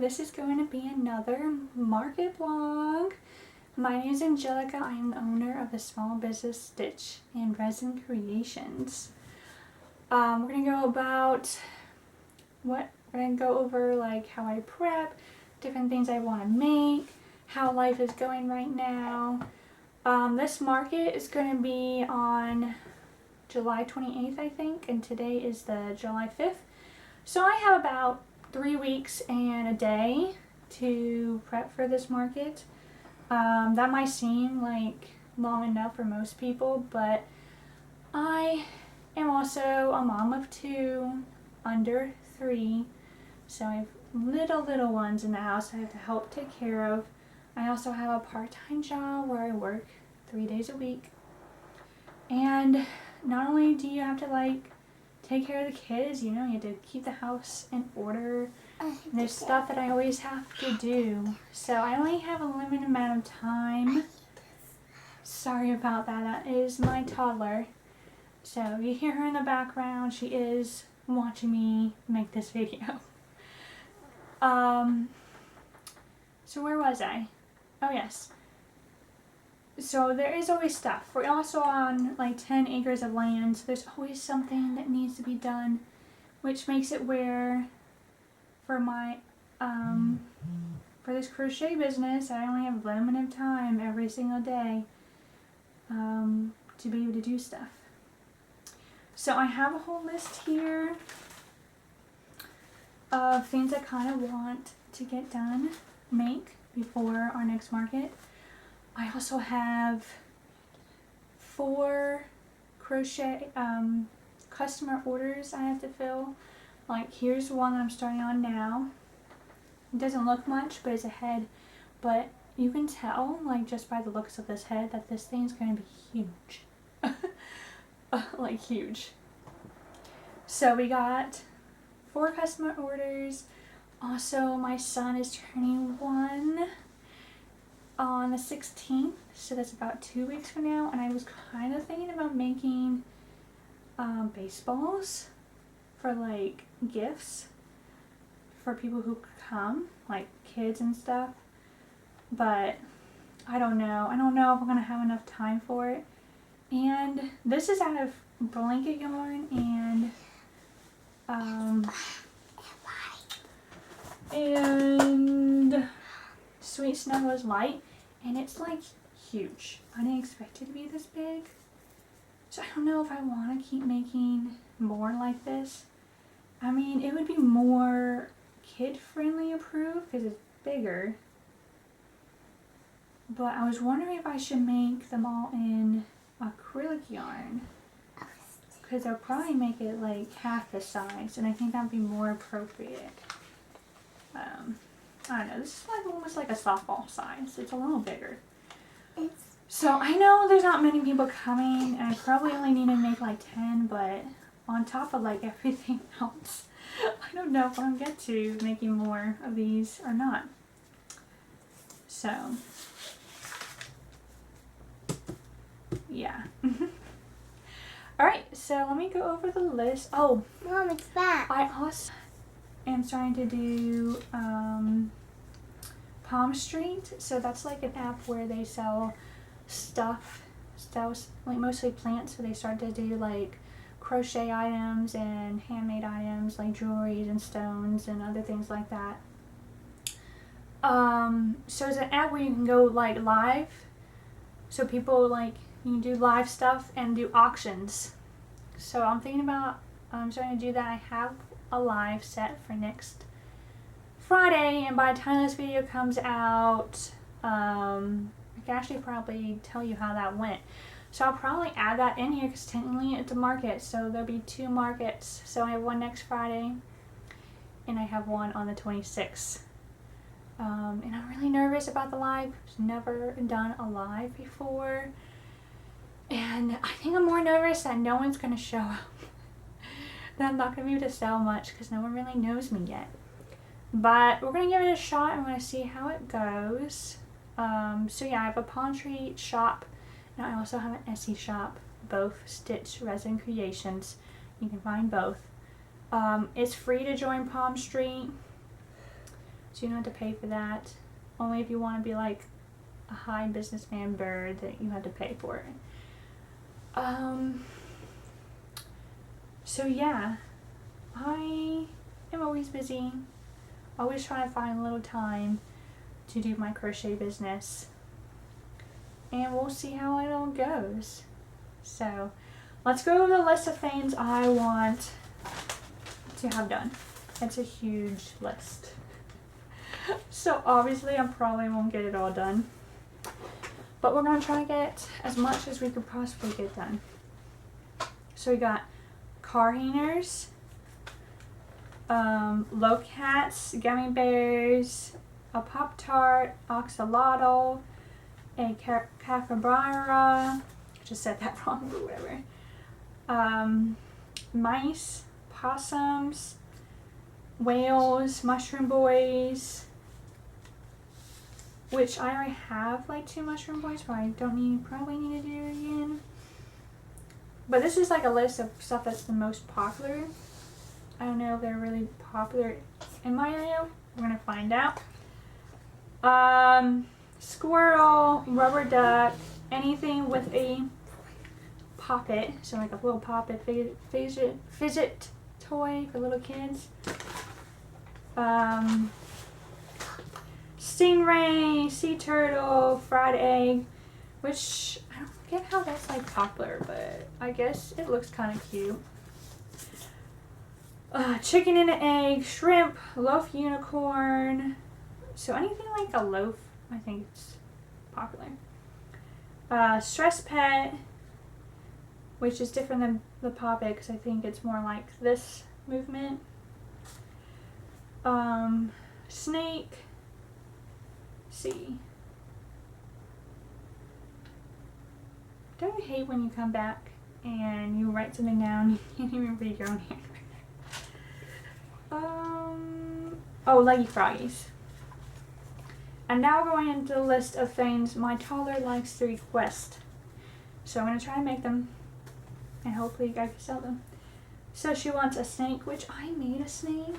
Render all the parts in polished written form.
this is going to be another market vlog. My name is Angelica. I am the owner of the small business Stitch and Resin Creations. We're going to go over like how I prep, different things I want to make, how life is going right now. This market is going to be on July 28th, I think, and today is the July 5th. So I have about 3 weeks and a day to prep for this market. That might seem like long enough for most people, but I am also a mom of 2, under 3, so I have little ones in the house I have to help take care of. I also have a part-time job where I work 3 days a week, and not only do you have to like take care of the kids, you have to keep the house in order. There's stuff that I always have to do, so I only have a limited amount of time. Sorry about that. That is my toddler. So you hear her in the background. She is watching me make this video. So where was I? Oh yes. So there is always stuff. We're also on like 10 acres of land, so there's always something that needs to be done, which makes it where for my for this crochet business, I only have limited time every single day to be able to do stuff. So I have a whole list here of things I kind of want to get done, make before our next market. I also have 4 crochet customer orders I have to fill. Like here's one I'm starting on now. It doesn't look much, but it's a head. But you can tell, like just by the looks of this head, that this thing's going to be huge. Like huge. So we got 4 customer orders. Also, my son is turning 1 on the 16th, so that's about 2 weeks from now, and I was kind of thinking about making baseballs for like gifts for people who come, like kids and stuff, but I don't know if I'm gonna have enough time for it. And this is out of blanket yarn and Sweet Snuggles light, and it's like huge. I didn't expect it to be this big, so I don't know if I want to keep making more like this. I mean, it would be more kid-friendly approved because it's bigger, but I was wondering if I should make them all in acrylic yarn, because they'll probably make it like half the size, and I think that would be more appropriate. I don't know, this is like almost like a softball size. It's a little bigger. So I know there's not many people coming, and I probably only need to make like 10, but on top of like everything else, I don't know if I'm gonna get to making more of these or not. So, yeah. Alright, so let me go over the list. Oh, Mom, it's back. I also am starting to do Palm Street. So that's like an app where they sell stuff, like mostly plants. So they start to do like crochet items and handmade items like jewelry and stones and other things like that. So it's an app where you can go like live. So people like, you can do live stuff and do auctions. So I'm thinking about starting to do that. I have a live set for next Friday, and by the time this video comes out, I can actually probably tell you how that went. So I'll probably add that in here because technically it's a market, so there'll be 2 markets. So I have one next Friday, and I have one on the 26th. And I'm really nervous about the live. I've never done a live before, and I think I'm more nervous that no one's going to show up. That I'm not going to be able to sell much because no one really knows me yet. But we're going to give it a shot and we're going to see how it goes. So yeah, I have a Palm Street shop, and I also have an Etsy shop, both Stitch Resin Creations. You can find both. It's free to join Palm Street. So you don't have to pay for that. Only if you want to be like a high businessman bird that you have to pay for it. So yeah, I am always busy, always trying to find a little time to do my crochet business, and we'll see how it all goes. So let's go over the list of things I want to have done. It's a huge list. So obviously I probably won't get it all done, but we're going to try to get as much as we could possibly get done. So we got car hangers, low cats, gummy bears, a Pop-Tart, axolotl, a capybara, I just said that wrong, but whatever, mice, possums, whales, mushroom boys, which I already have like 2 mushroom boys, but I probably need to do it again. But this is like a list of stuff that's the most popular. I don't know if they're really popular in my area. We're gonna find out. Squirrel, rubber duck, anything with a poppet, so like a little poppet fidget toy for little kids. Stingray, sea turtle, fried egg, which I don't get how that's like popular, but I guess it looks kind of cute. Chicken and an egg, shrimp, loaf unicorn. So anything like a loaf, I think it's popular. Stress pet, which is different than the poppet because I think it's more like this movement. Snake. See. Don't you hate when you come back and you write something down, you can't even read your own handwriting? Oh, leggy froggies. And now going into the list of things my toddler likes to request. So I'm going to try and make them, and hopefully I can sell them. So she wants a snake, which I made a snake.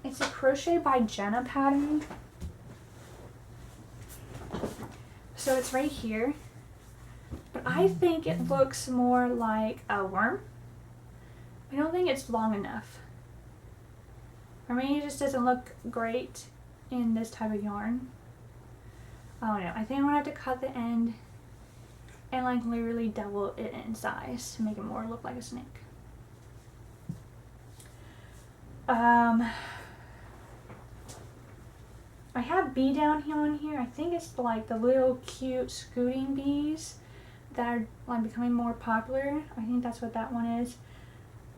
It's a Crochet by Jenna pattern. So it's right here. But I think it looks more like a worm. I don't think it's long enough. For me, it just doesn't look great in this type of yarn. I don't know. I think I'm going to have to cut the end and like literally double it in size to make it more look like a snake. I have bee down here on here. I think it's like the little cute scooting bees that are like becoming more popular. I think that's what that one is.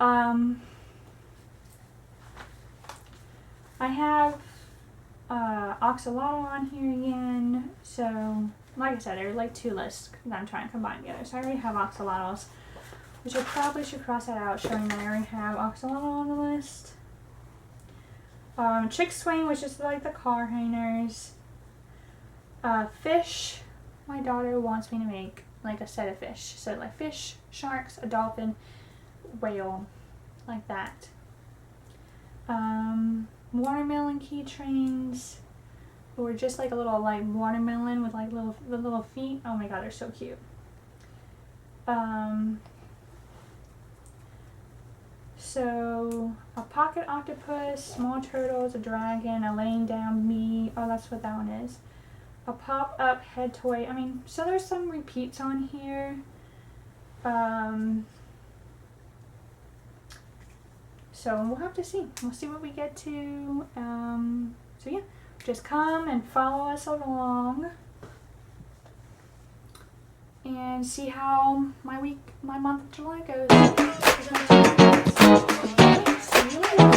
I have axolotl on here again. So like I said, there are like 2 lists that I'm trying to combine together. So I already have axolotls, which I probably should cross that out, showing that I already have axolotl on the list. Chick swing, which is like the car hangers. Fish, my daughter wants me to make like a set of fish. So like fish, sharks, a dolphin, whale, like that. Watermelon keychains, or just like a little like watermelon with like the little feet. Oh my god, they're so cute. So a pocket octopus, small turtles, a dragon, a laying down bee. Oh, that's what that one is. A pop-up head toy. I mean, so there's some repeats on here. So we'll have to see. We'll see what we get to. So yeah, just come and follow us along and see how my month of July goes. See you later.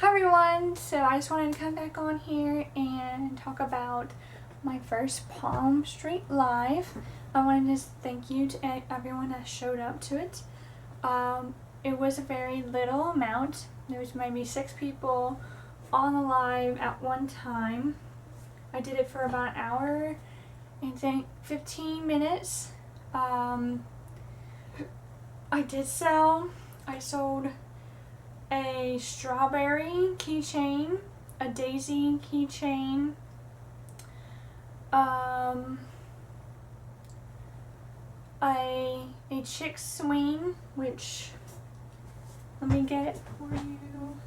Hi everyone! So I just wanted to come back on here and talk about my first Palm Street Live. I wanted to thank you to everyone that showed up to it. It was a very little amount. There was maybe 6 people on the live at one time. I did it for about an hour and think 15 minutes. I sold a strawberry keychain, a daisy keychain, a chick swing, which, let me get it for you.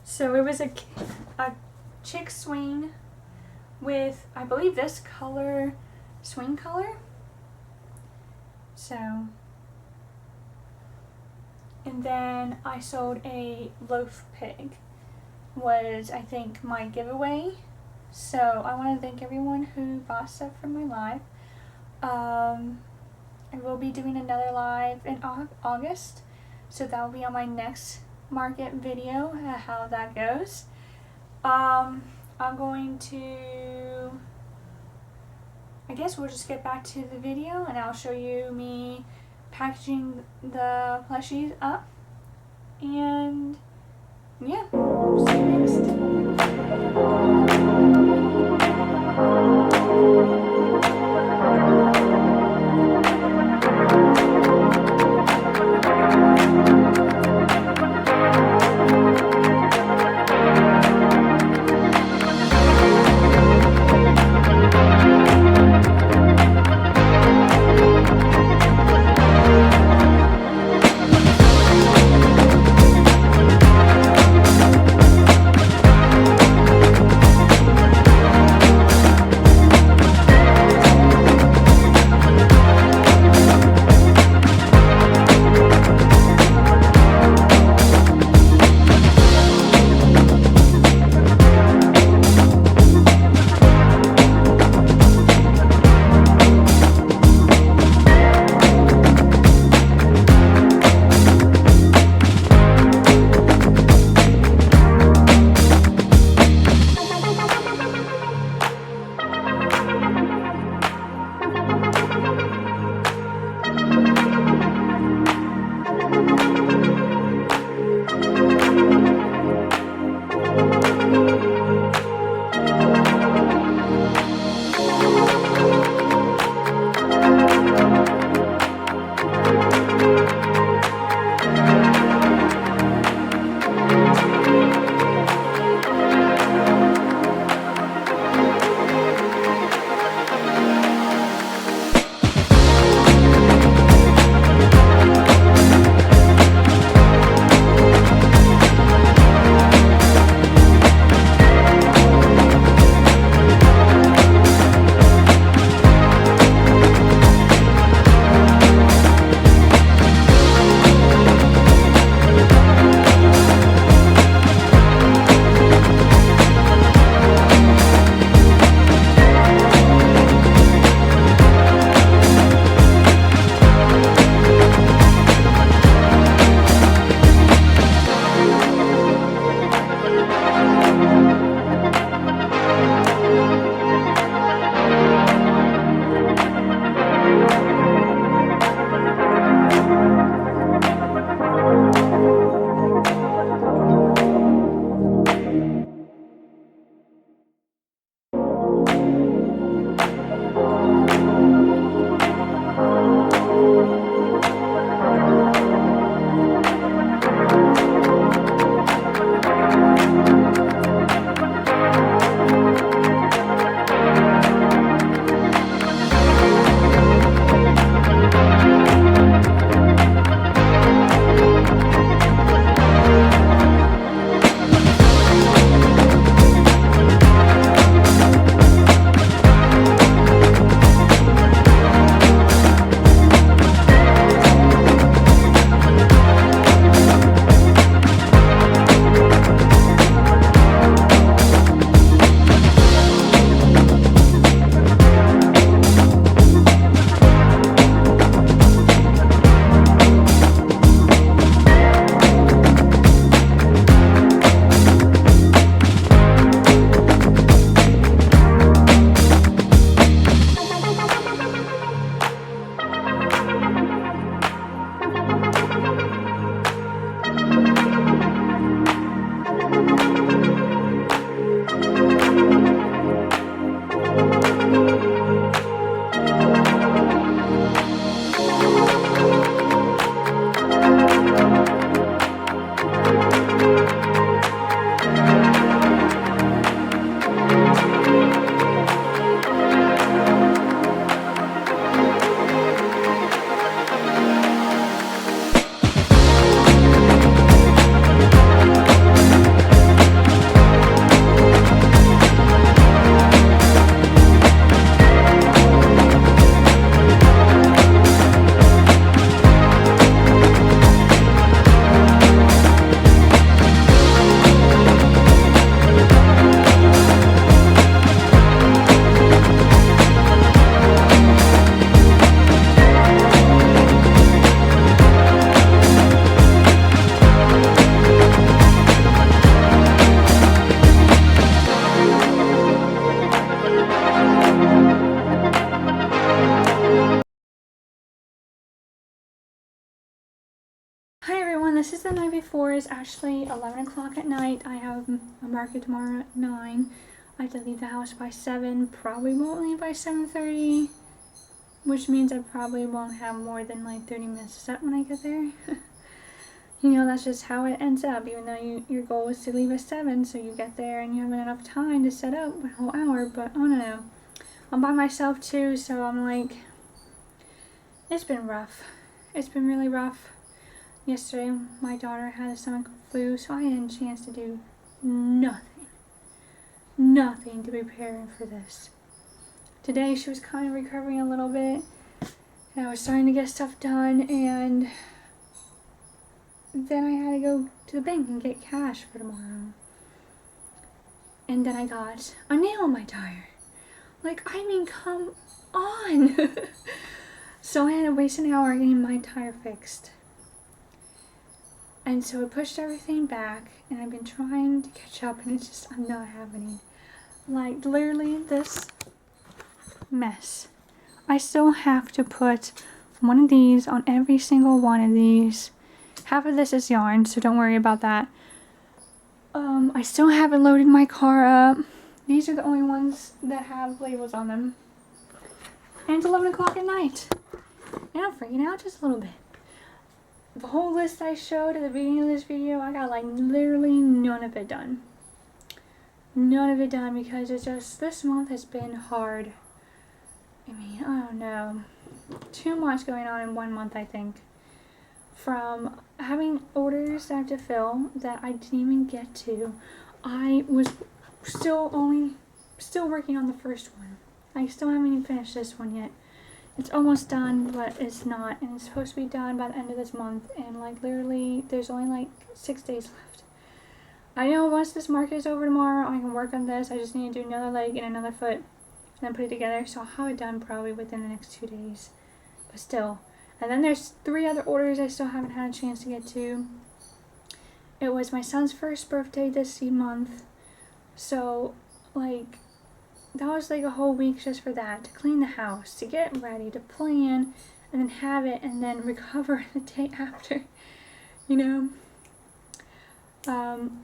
So it was a chick swing with, I believe, this color, swing color. So, and then I sold a loaf pig, was I think my giveaway. So I want to thank everyone who bought stuff from my live. I will be doing another live in August, so that will be on my next market video, how that goes. I'm going to, I guess we'll just get back to the video and I'll show you me packaging the plushies up, and yeah, see you next. Hi everyone, this is the night before. It's actually 11 o'clock at night. I have a market tomorrow at 9. I have to leave the house by 7. Probably won't leave by 7:30, which means I probably won't have more than like 30 minutes to set when I get there. You know, that's just how it ends up, even though your goal is to leave at 7, so you get there and you have enough time to set up a whole hour, but I don't know. I'm by myself too, so I'm like, it's been rough. It's been really rough. Yesterday, my daughter had a stomach flu, so I had a chance to do nothing to prepare for this. Today, she was kind of recovering a little bit, and I was starting to get stuff done, and then I had to go to the bank and get cash for tomorrow. And then I got a nail in my tire. Like, I mean, come on! So I had to waste an hour getting my tire fixed. And so I pushed everything back, and I've been trying to catch up, and it's just, I'm not happening. Like, literally, this mess. I still have to put one of these on every single one of these. Half of this is yarn, so don't worry about that. I still haven't loaded my car up. These are the only ones that have labels on them. And it's 11 o'clock at night. And I'm freaking out just a little bit. The whole list I showed at the beginning of this video, I got like literally none of it done. None of it done because it's just, this month has been hard. I mean, I don't know. Too much going on in 1 month, I think. From having orders that I have to fill that I didn't even get to. I was still working on the first one. I still haven't even finished this one yet. It's almost done, but it's not, and it's supposed to be done by the end of this month, and like literally there's only like 6 days left. I know once this market is over tomorrow, I can work on this. I just need to do another leg and another foot and then put it together, so I'll have it done probably within the next 2 days, but still. And then there's 3 other orders I still haven't had a chance to get to. It was my son's first birthday this month, so like that was like a whole week just for that, to clean the house, to get ready, to plan, and then have it, and then recover the day after, you know.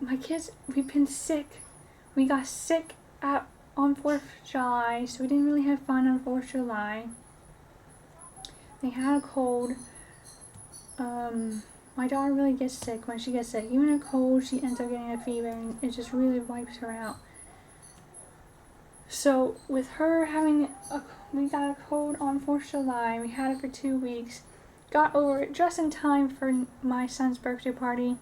My kids, we've been sick. We got sick on 4th of July, so we didn't really have fun on 4th of July. They had a cold. My daughter really gets sick when she gets sick. Even a cold, she ends up getting a fever, and it just really wipes her out. So with her we got a cold on 4th of July. We had it for 2 weeks. Got over it just in time for my son's birthday party.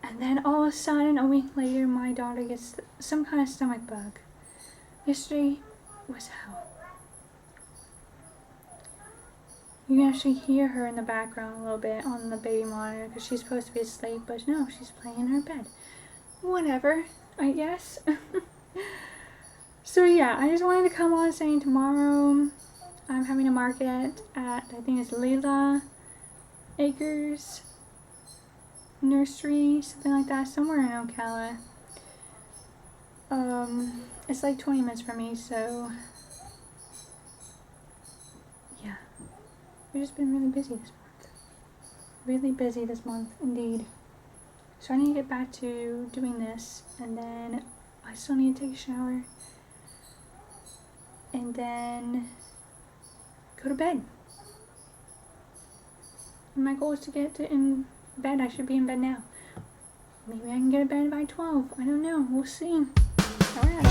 And then all of a sudden, a week later, my daughter gets some kind of stomach bug. Yesterday was hell. You can actually hear her in the background a little bit on the baby monitor because she's supposed to be asleep, but no, she's playing in her bed. Whatever, I guess. So yeah, I just wanted to come on saying tomorrow I'm having a market at, I think it's Leila Acres Nursery, something like that, somewhere in Ocala. It's like 20 minutes from me, so yeah. We've just been really busy this month. Really busy this month, indeed. So I need to get back to doing this, and then I still need to take a shower. And then go to bed. And my goal is to get in bed. I should be in bed now. Maybe I can get to bed by 12. I don't know. We'll see. Alright.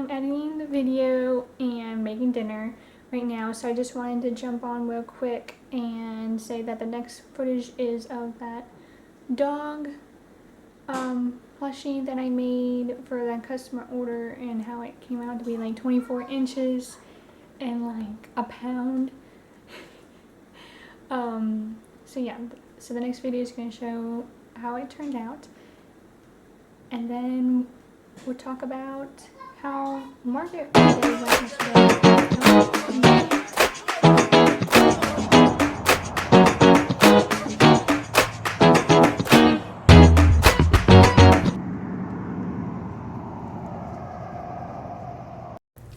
editing the video and making dinner right now, so I just wanted to jump on real quick and say that the next footage is of that dog plushie that I made for that customer order and how it came out to be like 24 inches and like a pound. So yeah, so the next video is going to show how it turned out, and then we'll talk about how market day went yesterday.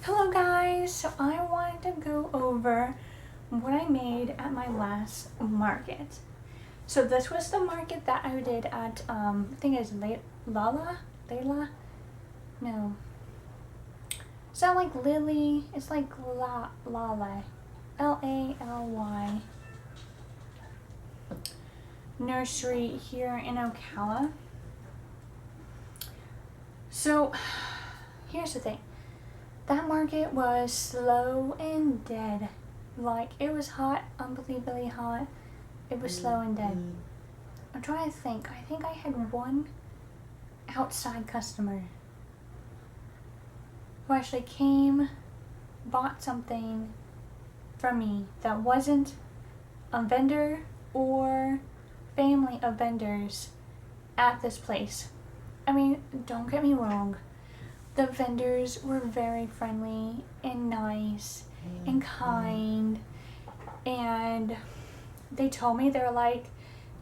Hello guys, so I wanted to go over what I made at my last market. So this was the market that I did at, I think it's Layla? No. It's not like Lily, it's like Lala. L-A-L-Y. Nursery here in Ocala. So, here's the thing. That market was slow and dead. Like, it was hot, unbelievably hot. It was slow and dead. I'm trying to think. I think I had one outside customer who actually came, bought something from me that wasn't a vendor or family of vendors at this place. I mean, don't get me wrong. The vendors were very friendly and nice and kind, and they told me, they're like,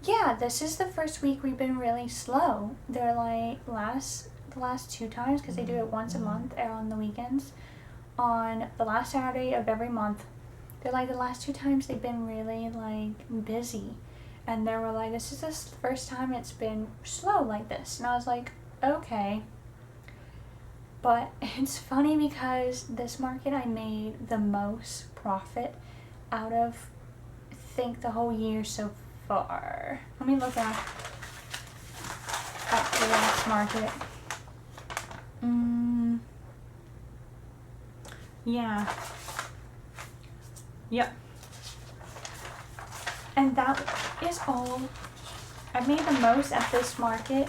yeah, this is the first week we've been really slow. They're like, the last 2 times, because they do it once a month on the weekends, on the last Saturday of every month. They're like, the last 2 times they've been really like busy, and they were like, this is the first time it's been slow like this. And I was like, okay. But it's funny because this market I made the most profit out of, I think, the whole year so far. Let me look at the last market. Yeah. Yep. And that is all. I made the most at this market,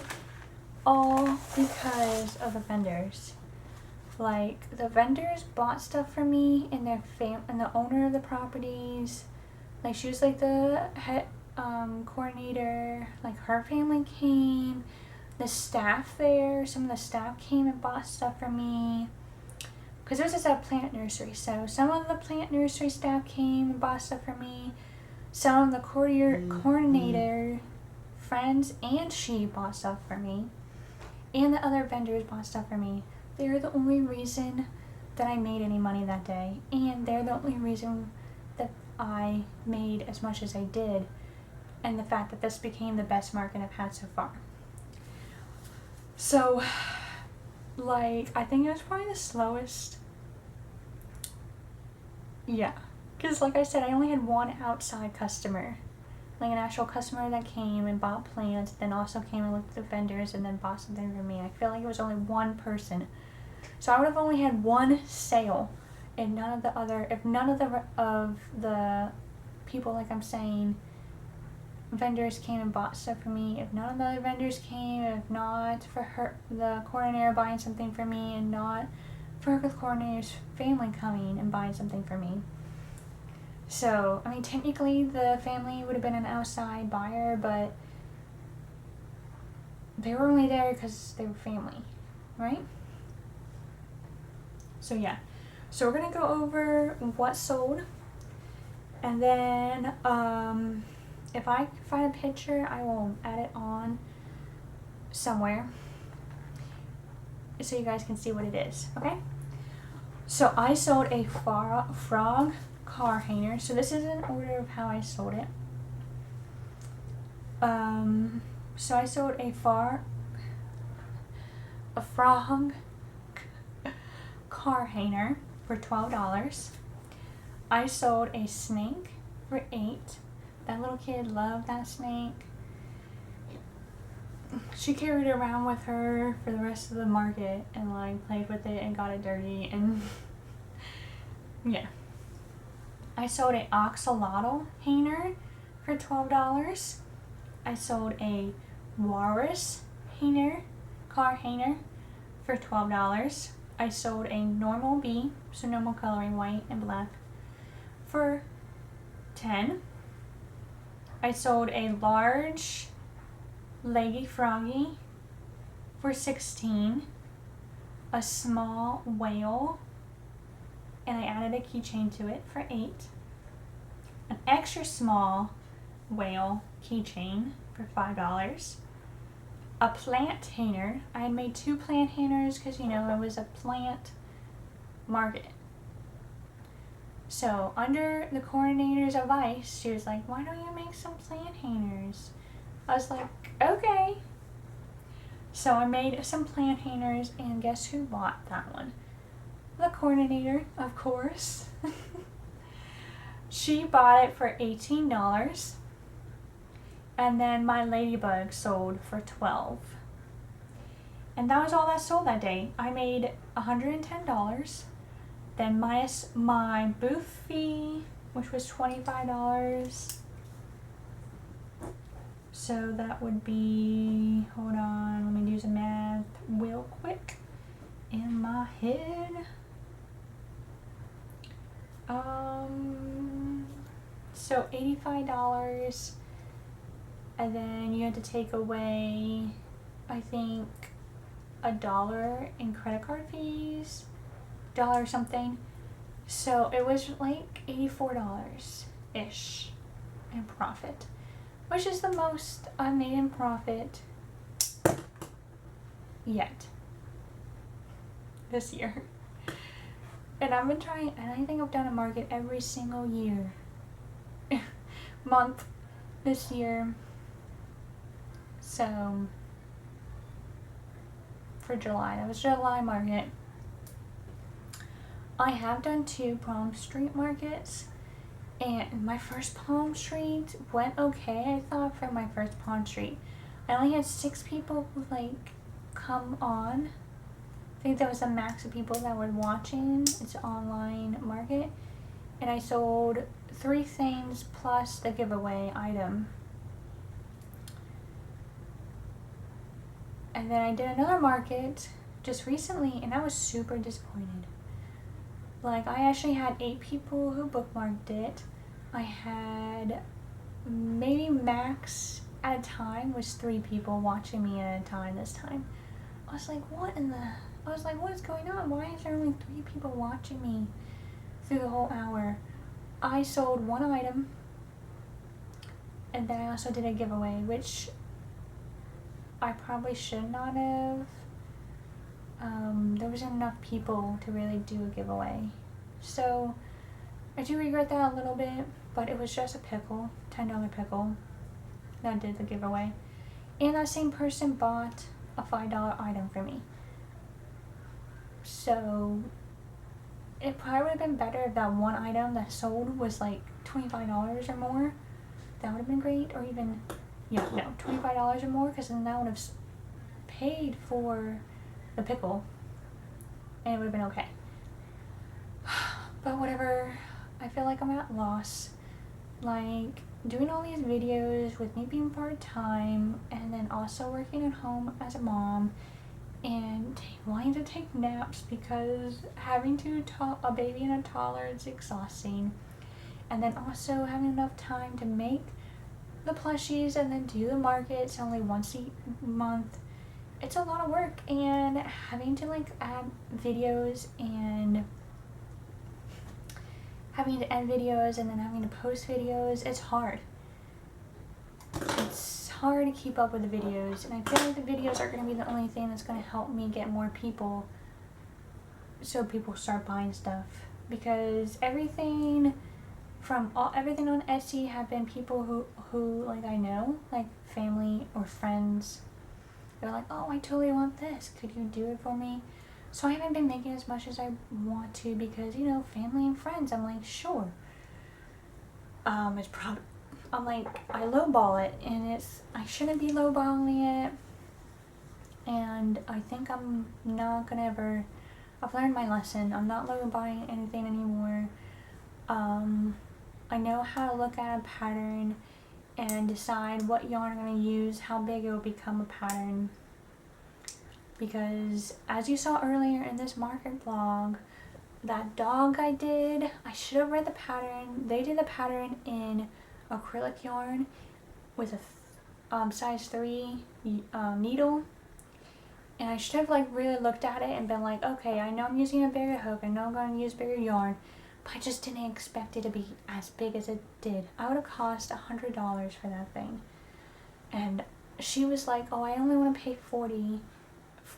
all because of the vendors. Like, the vendors bought stuff from me, and and the owner of the properties, like, she was like the head coordinator, like, her family came, the staff there, some of the staff came and bought stuff from me, because this is a plant nursery, so some of the plant nursery staff came and bought stuff from me, some of the coordinator friends and she bought stuff for me, and the other vendors bought stuff for me. They're the only reason that I made any money that day, and they're the only reason that I made as much as I did, and the fact that this became the best market I've had so far. So, like, I think it was probably the slowest. Yeah, because like I said, I only had one outside customer, like an actual customer that came and bought plants, then also came and looked at the vendors and then bought something from me. I feel like it was only one person. So I would have only had one sale, and none of the people, like I'm saying, vendors came and bought stuff for me. If none of the other vendors came, if not for the coordinator buying something for me, and not for the coordinator's family coming and buying something for me. So, I mean, technically the family would have been an outside buyer, but they were only there because they were family, right? So yeah, so we're gonna go over what sold, and then if I find a picture, I will add it on somewhere so you guys can see what it is, okay? So I sold a frog car hanger. So this is an order of how I sold it. So I sold a frog car hanger for $12. I sold a snake for $8. That little kid loved that snake. she carried it around with her for the rest of the market and like played with it and got it dirty and yeah. I sold an axolotl hanger for $12. I sold a walrus hanger, car hanger, for $12. I sold a normal bee, so normal coloring, white and black, for $10. I sold a large leggy froggy for $16. A small whale, and I added a keychain to it, for $8. An extra small whale keychain for $5. A plant hanger. I had made 2 plant hangers because, you know, it was a plant market. So under the coordinator's advice, she was like, why don't you make some plant hangers? I was like, okay. So I made some plant hangers, and guess who bought that one? The coordinator, of course. She bought it for $18. And then my ladybug sold for $12. And that was all that sold that day. I made $110. Then minus my booth fee, which was $25. So that would be, hold on, let me do some math real quick in my head. So $85. And then you had to take away, I think, $1 in credit card fees, $1 something. So it was like $84-ish in profit, which is the most I made in profit yet this year. And I've been trying, and I think I've done a market every single year, month this year. So for July, that was July market. I have done 2 Palm Street markets, and my first Palm Street went okay, I thought, for my first Palm Street. I only had 6 people like come on. I think that was the max of people that were watching. It's an online market. And I sold 3 things plus the giveaway item. And then I did another market just recently, and I was super disappointed. Like, I actually had 8 people who bookmarked it. I had maybe max at a time was 3 people watching me at a time this time. I was like, what is going on? Why is there only 3 people watching me through the whole hour? I sold 1 item, and then I also did a giveaway, which I probably should not have. There wasn't enough people to really do a giveaway. So I do regret that a little bit, but it was just a pickle, $10 pickle, that did the giveaway. And that same person bought a $5 item for me. So it probably would have been better if that 1 item that sold was like $25 or more. That would have been great. Or even, $25 or more, because then that would have paid for the pickle, and it would have been okay. But whatever, I feel like I'm at loss. Like, doing all these videos with me being part-time, and then also working at home as a mom, and wanting to take naps because having a baby and a toddler is exhausting. And then also having enough time to make the plushies and then do the markets only once a month. It's a lot of work, and having to like add videos and having to edit videos and then having to post videos, it's hard. It's hard to keep up with the videos, and I feel like the videos are going to be the only thing that's going to help me get more people, so people start buying stuff. Because everything on Etsy have been people who like I know, like family or friends. They're like, oh, I totally want this. Could you do it for me? So I haven't been making as much as I want to because, family and friends. I'm like, sure. I'm like, I lowball it, and I shouldn't be lowballing it, and I think I'm not gonna ever, I've learned my lesson. I'm not going to buy anything anymore. I know how to look at a pattern and decide what yarn I'm going to use, how big it will become a pattern. Because as you saw earlier in this market vlog, that dog I did, I should have read the pattern. They did the pattern in acrylic yarn with a size 3 needle. And I should have like really looked at it and been like, okay, I know I'm using a bigger hook, I know I'm going to use bigger yarn, but I just didn't expect it to be as big as it did. I would have cost $100 for that thing. And she was like, oh, I only want to pay $40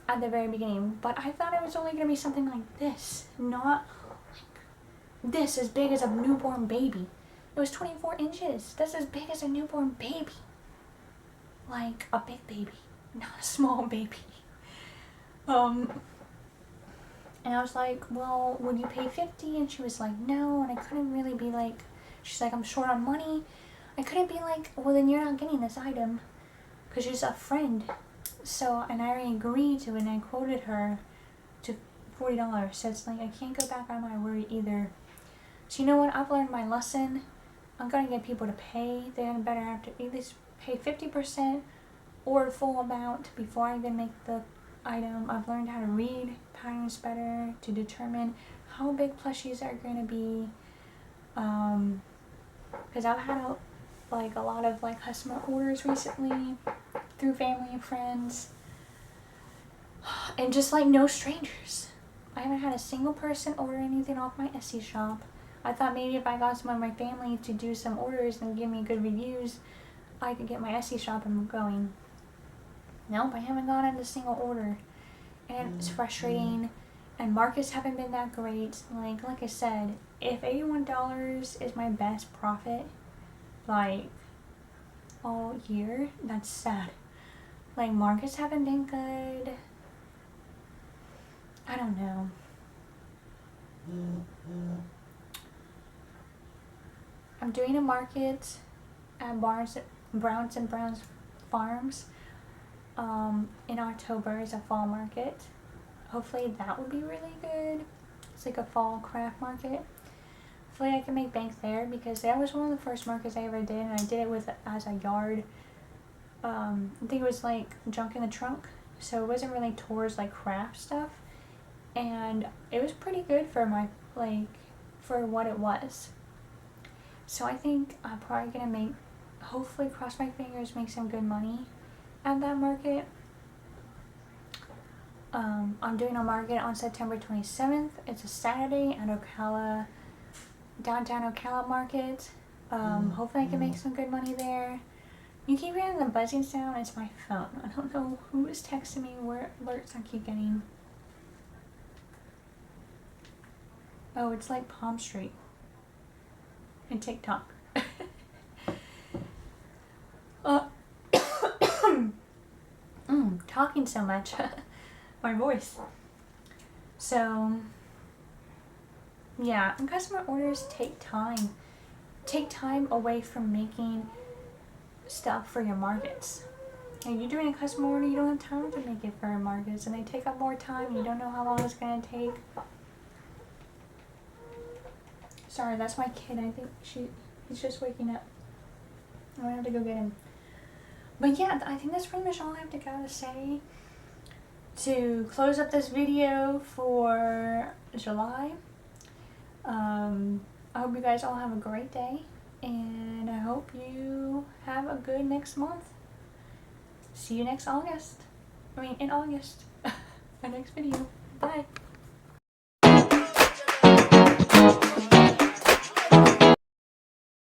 at the very beginning, but I thought it was only going to be something like this, not like this, as big as a newborn baby. It was 24 inches. That's as big as a newborn baby. Like a big baby, not a small baby. And I was like, well, would you pay $50? And she was like, no. And I couldn't really be like, she's like, I'm short on money. I couldn't be like, well, then you're not getting this item, because she's a friend. So, and I already agreed to it, and I quoted her to $40. So it's like, I can't go back on my word either. So you know what? I've learned my lesson. I'm going to get people to pay. They better have to at least pay 50% or full amount before I even make the item. I've learned how to read patterns better to determine how big plushies are going to be, because I've had a lot of like customer orders recently through family and friends, and just like no strangers. I haven't had a single person order anything off my Etsy shop. I thought maybe if I got some of my family to do some orders and give me good reviews, I could get my Etsy shop and going. Nope, I haven't gotten a single order, and it's frustrating, and markets haven't been that great. Like I said, if $81 is my best profit, like, all year, that's sad. Like, markets haven't been good. I don't know. I'm doing a market at Browns and Browns Farms. In October is a fall market. Hopefully that will be really good. It's like a fall craft market. Hopefully I can make bank there, because that was one of the first markets I ever did, and I did it as a yard. I think it was like junk in the trunk, so it wasn't really towards like craft stuff, and it was pretty good for my for what it was. So I think I'm probably gonna hopefully cross my fingers, make some good money at that market. I'm doing a market on September 27th. It's a Saturday at Ocala, downtown Ocala market. Hopefully I can make some good money there. You keep hearing the buzzing sound, it's my phone. I don't know who is texting me, what alerts I keep getting. Oh, it's like Palm Street and TikTok. Talking so much. My voice. So, yeah, and customer orders take time. Take time away from making stuff for your markets. And you're doing a customer order, you don't have time to make it for your markets, and they take up more time. You don't know how long it's going to take. Sorry, that's my kid. I think he's just waking up. I'm going to have to go get him. But yeah, I think that's pretty much all I have to gotta say to close up this video for July. I hope you guys all have a great day, and I hope you have a good next month. See you next August. In August. My next video. Bye.